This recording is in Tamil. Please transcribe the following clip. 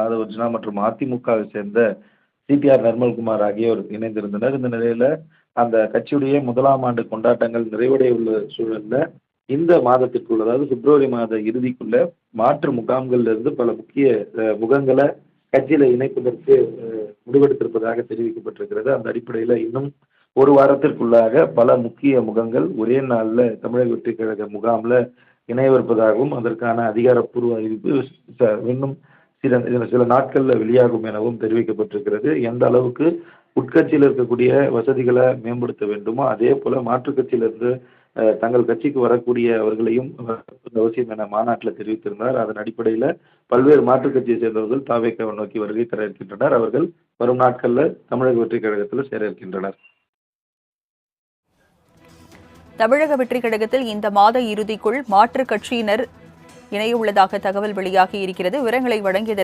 ஆதவர்ஜுனா மற்றும் அதிமுகவை சேர்ந்த சிடிஆர் நிர்மல்குமார் ஆகியோர் இணைந்திருந்தனர். இந்த நிலையில அந்த கட்சியுடைய முதலாம் ஆண்டு கொண்டாட்டங்கள் நிறைவடைய உள்ள சூழல்ல இந்த மாதத்திற்குள், அதாவது பிப்ரவரி மாத இறுதிக்குள்ள மாற்று முகாம்கள்ல இருந்து பல முக்கிய முகங்களை கட்சியில இணைப்பதற்கு முடிவெடுத்திருப்பதாக தெரிவிக்கப்பட்டிருக்கிறது. அந்த அடிப்படையில இன்னும் ஒரு வாரத்திற்குள்ளாக பல முக்கிய முகங்கள் ஒரே நாள்ல தமிழக வெற்றி கழக முகாம்ல இணையவிருப்பதாகவும் அதற்கான அதிகாரப்பூர்வ அறிவிப்பு இன்னும் சில நாட்கள்ல வெளியாகும் எனவும் தெரிவிக்கப்பட்டிருக்கிறது. எந்த அளவுக்கு உட்கட்சியில் இருக்கக்கூடிய வசதிகளை மேம்படுத்த வேண்டுமோ அதே போல மாற்றுக் கட்சியிலிருந்து தங்கள் கட்சிக்கு வரக்கூடிய அவர்களையும் அவசியம் என மாநாட்டில் தெரிவித்திருந்தார். அதன் அடிப்படையில் பல்வேறு மாற்றுக் கட்சியை சேர்ந்தவர்கள் தாவேக்காவை நோக்கி வருகை தர இருக்கின்றனர். அவர்கள் வரும் நாட்களில் தமிழக வெற்றி கழகத்தில் சேர இருக்கின்றனர். தமிழக வெற்றி கழகத்தில் இந்த மாத இறுதிக்குள் மாற்றுக் கட்சியினர் இணைய உள்ளதாக தகவல் வெளியாகி இருக்கிறது. விவரங்களை வழங்கியது